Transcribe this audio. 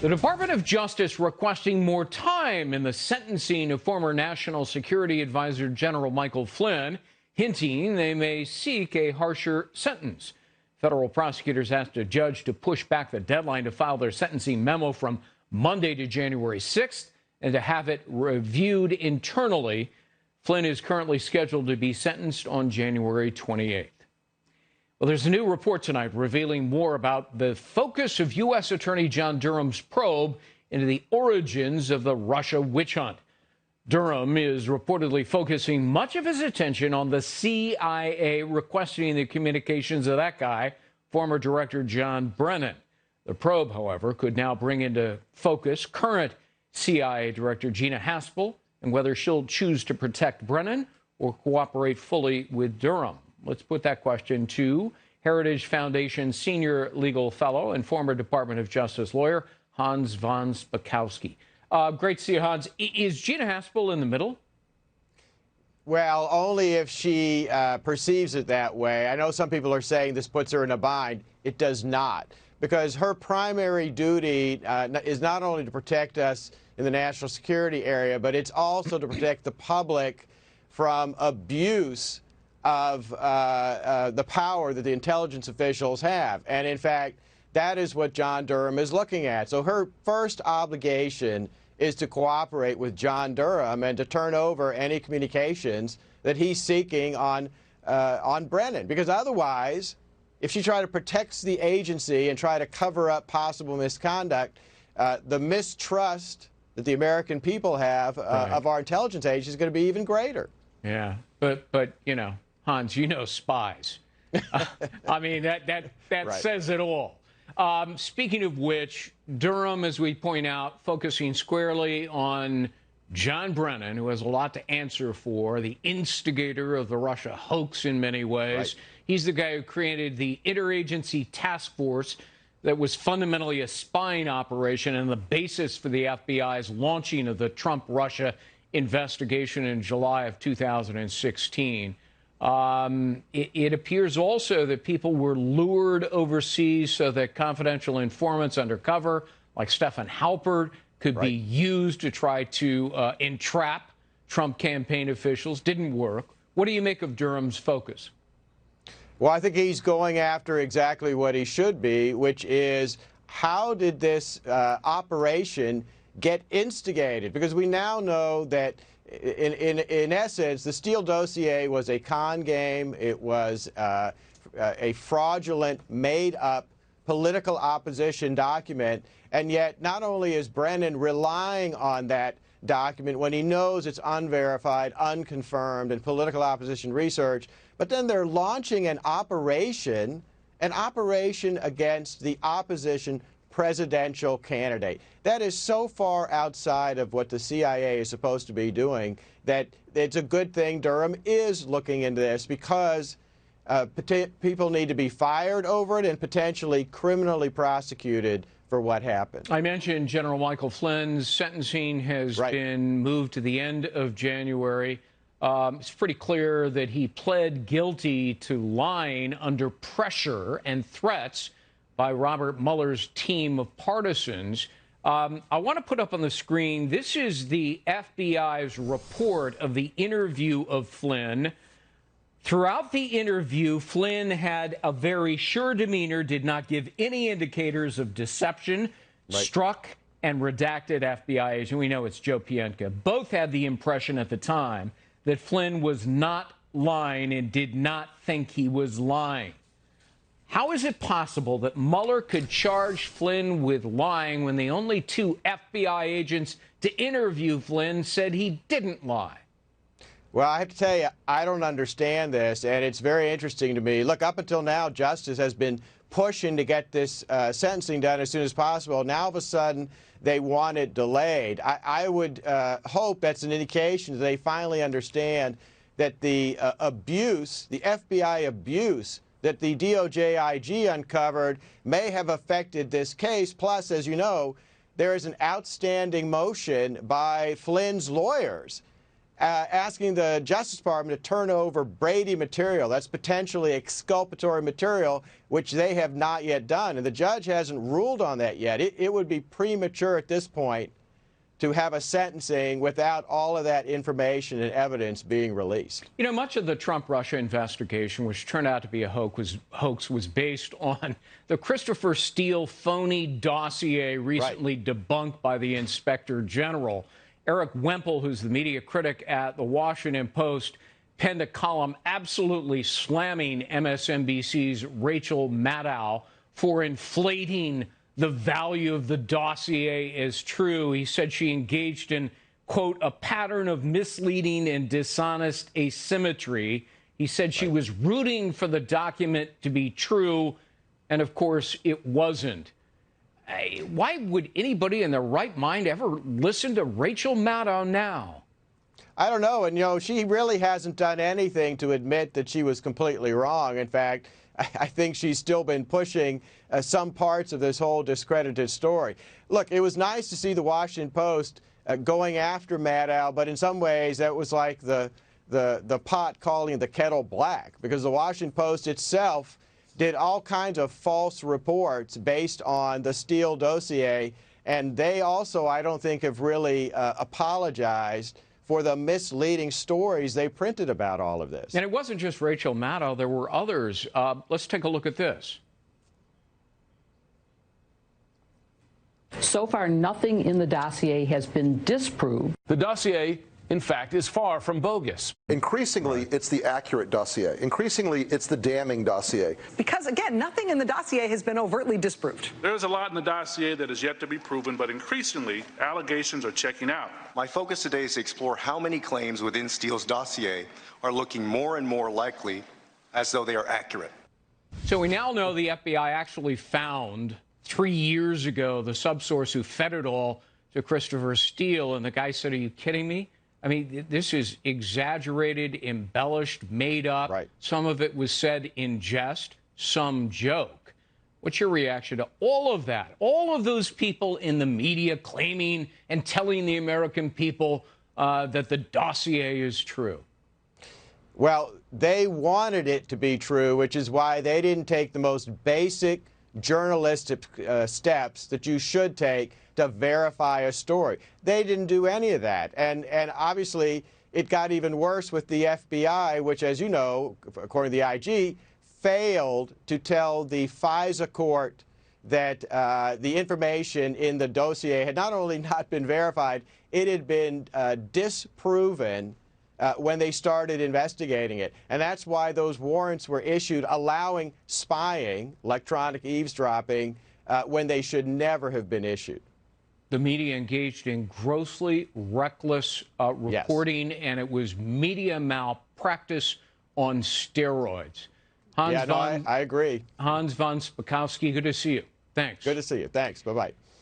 The Department of Justice requesting more time in the sentencing of former National Security Advisor General Michael Flynn, hinting they may seek a harsher sentence. Federal prosecutors asked a judge to push back the deadline to file their sentencing memo from Monday to January 6th and to have it reviewed internally. Flynn is currently scheduled to be sentenced on January 28th. Well, there's a new report tonight revealing more about the focus of U.S. Attorney John Durham's probe into the origins of the Russia witch hunt. Durham is reportedly focusing much of his attention on the CIA requesting the communications of that guy, former Director John Brennan. The probe, however, could now bring into focus current CIA Director Gina Haspel and whether she'll choose to protect Brennan or cooperate fully with Durham. Let's put that question to Heritage Foundation senior legal fellow and former Department of Justice lawyer Hans von Sparkovsky. Great to see you, Hans. Is Gina Haspel in the middle? Well, only if she perceives it that way. I know some people are saying this puts her in a bind. It does not, because her primary duty is not only to protect us in the national security area, but it's also to protect the public from abuse of the power that the intelligence officials have. And in fact, that is what John Durham is looking at. So her first obligation is to cooperate with John Durham and to turn over any communications that he's seeking on Brennan. Because otherwise, if she tries to protect the agency and try to cover up possible misconduct, the mistrust that the American people have of our intelligence agency is going to be even greater. Yeah, but you know, Hans, you know spies. I mean, that right. Says it all. Speaking of which, Durham, as we point out, focusing squarely on John Brennan, who has a lot to answer for, the instigator of the Russia hoax in many ways. Right. He's the guy who created the interagency task force that was fundamentally a spying operation and the basis for the FBI's launching of the Trump-Russia investigation in July of 2016. It appears also that people were lured overseas so that confidential informants undercover, like Stefan Halpert, could be used to try to entrap Trump campaign officials. Didn't work. What do you make of Durham's focus? Well, I think he's going after exactly what he should be, which is how did this operation get instigated? Because we now know that in essence, the Steele dossier was a con game. It was a fraudulent, made-up political opposition document. And yet, not only is Brennan relying on that document when he knows it's unverified, unconfirmed, and political opposition research, but then they're launching an operation against the opposition presidential candidate. That is so far outside of what the CIA is supposed to be doing that it's a good thing Durham is looking into this, because people need to be fired over it and potentially criminally prosecuted for what happened. I mentioned General Michael Flynn's sentencing has been moved to the end of January. It's pretty clear that he pled guilty to lying under pressure and threats by Robert Mueller's team of partisans. I want to put up on the screen, this is the FBI's report of the interview of Flynn. Throughout the interview, Flynn had a very sure demeanor, did not give any indicators of deception, struck and redacted FBI agent. We know it's Joe Pientka. Both had the impression at the time that Flynn was not lying and did not think he was lying. How is it possible that Mueller could charge Flynn with lying when the only two FBI agents to interview Flynn said he didn't lie? Well, I have to tell you, I don't understand this, and it's very interesting to me. Look, up until now, Justice has been pushing to get this sentencing done as soon as possible. Now, all of a sudden, they want it delayed. I would hope that's an indication that they finally understand that the abuse, the FBI abuse, that the DOJ IG uncovered may have affected this case. Plus, as you know, there is an outstanding motion by Flynn's lawyers asking the Justice Department to turn over Brady material. That's potentially exculpatory material, which they have not yet done. And the judge hasn't ruled on that yet. It would be premature at this point to have a sentencing without all of that information and evidence being released. You know, much of the Trump-Russia investigation, which turned out to be a hoax, was based on the Christopher Steele phony dossier recently debunked by the Inspector General. Eric Wemple, who's the media critic at The Washington Post, penned a column absolutely slamming MSNBC's Rachel Maddow for inflating the value of the dossier as true. He said she engaged in, quote, a pattern of misleading and dishonest asymmetry. He said she was rooting for the document to be true, and of course it wasn't. Why would anybody in their right mind ever listen to Rachel Maddow now? I don't know. And, you know, she really hasn't done anything to admit that she was completely wrong. In fact, I think she's still been pushing some parts of this whole discredited story. Look, it was nice to see the Washington Post going after Maddow, but in some ways that was like the pot calling the kettle black, because the Washington Post itself did all kinds of false reports based on the Steele dossier, and they also, I don't think, have really apologized for the misleading stories they printed about all of this. And it wasn't just Rachel Maddow. There were others. Let's take a look at this. So far, nothing in the dossier has been disproved. The dossier, in fact, is far from bogus. Increasingly, it's the accurate dossier. Increasingly, it's the damning dossier. Because, again, nothing in the dossier has been overtly disproved. There's a lot in the dossier that is yet to be proven, but increasingly, allegations are checking out. My focus today is to explore how many claims within Steele's dossier are looking more and more likely as though they are accurate. So we now know the FBI actually found 3 years ago the subsource who fed it all to Christopher Steele, and the guy said, "Are you kidding me?" I mean, this is exaggerated, embellished, made up. Right. Some of it was said in jest, some joke. What's your reaction to all of that? All of those people in the media claiming and telling the American people that the dossier is true? Well, they wanted it to be true, which is why they didn't take the most basic journalistic steps that you should take to verify a story. They didn't do any of that. And obviously, it got even worse with the FBI, which, as you know, according to the IG, failed to tell the FISA court that the information in the dossier had not only not been verified, it had been disproven when they started investigating it. And that's why those warrants were issued allowing spying, electronic eavesdropping, when they should never have been issued. The media engaged in grossly reckless reporting, yes, and it was media malpractice on steroids. I agree. Hans von Sparkovsky, good to see you. Thanks. Good to see you. Thanks. Bye-bye.